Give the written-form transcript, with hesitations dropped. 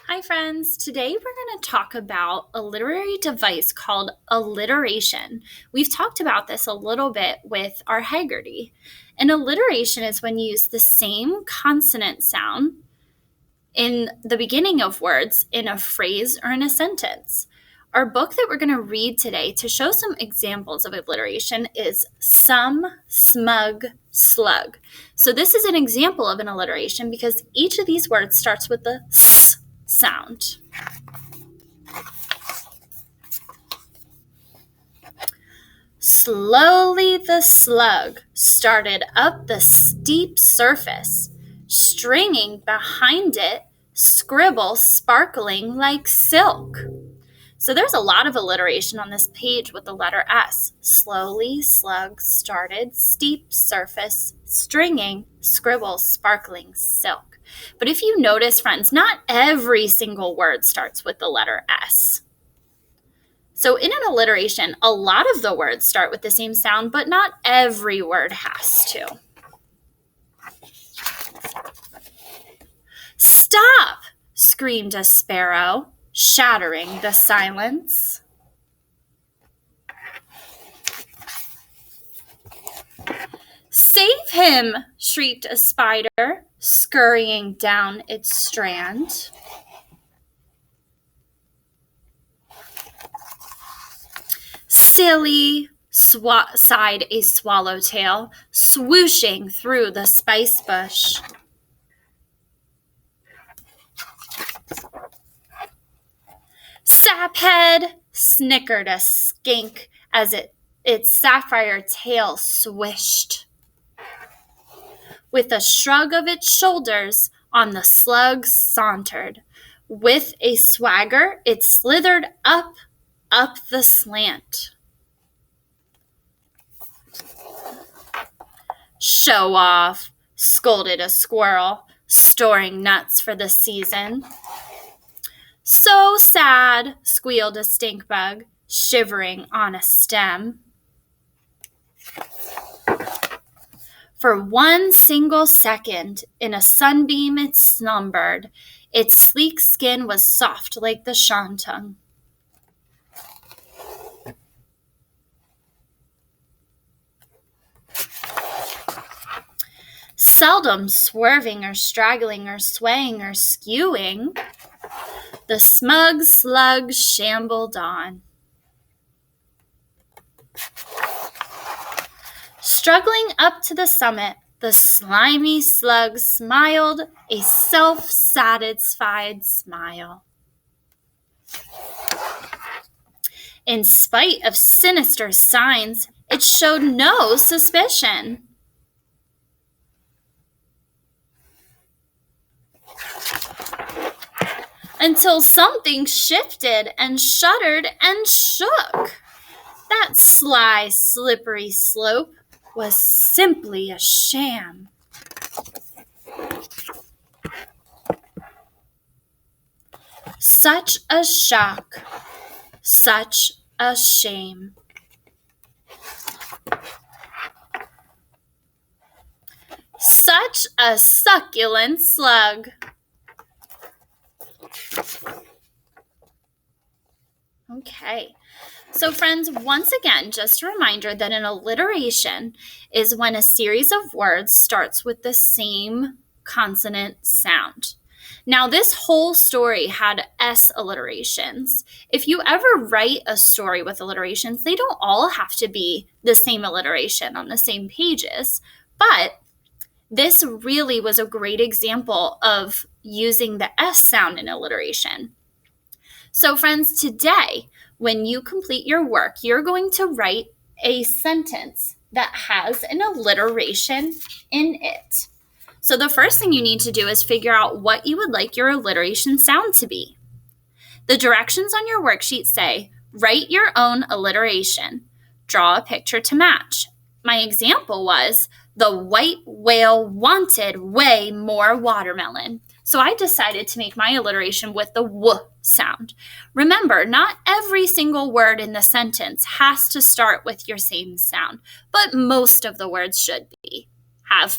Hi friends, today we're going to talk about a literary device called alliteration. We've talked about this a little bit with our Haggerty. An alliteration is when you use the same consonant sound in the beginning of words in a phrase or in a sentence. Our book that we're going to read today to show some examples of alliteration is Some, Smug, Slug. So this is an example of an alliteration because each of these words starts with the S sound. Slowly the slug started up the steep surface, stringing behind it scribble sparkling like silk. So there's a lot of alliteration on this page with the letter S. Slowly, slug started, steep surface, stringing, scribble, sparkling, silk. But if you notice, friends, not every single word starts with the letter S. So in an alliteration, a lot of the words start with the same sound, but not every word has to. Stop! Screamed a sparrow, shattering the silence. Save him! Shrieked a spider, scurrying down its strand. Silly, sighed a swallowtail, swooshing through the spice bush. Saphead, snickered a skink as its sapphire tail swished. With a shrug of its shoulders, on the slug sauntered. With a swagger, it slithered up the slant. Show off, scolded a squirrel, storing nuts for the season. So sad, squealed a stink bug, shivering on a stem. For one single second, in a sunbeam it slumbered. Its sleek skin was soft like the shantung. Seldom swerving or straggling or swaying or skewing, the smug slug shambled on. Struggling up to the summit, the slimy slug smiled a self-satisfied smile. In spite of sinister signs, it showed no suspicion. Until something shifted and shuddered and shook. That sly, slippery slope was simply a sham. Such a shock, such a shame. Such a succulent slug. Okay. So friends, once again, just a reminder that an alliteration is when a series of words starts with the same consonant sound. Now, this whole story had S alliterations. If you ever write a story with alliterations, they don't all have to be the same alliteration on the same pages, but this really was a great example of using the S sound in alliteration. So friends, today, when you complete your work, you're going to write a sentence that has an alliteration in it. So the first thing you need to do is figure out what you would like your alliteration sound to be. The directions on your worksheet say, write your own alliteration. Draw a picture to match. My example was, the white whale wanted way more watermelon. So I decided to make my alliteration with the W sound. Remember, not every single word in the sentence has to start with your same sound, but most of the words should be. Have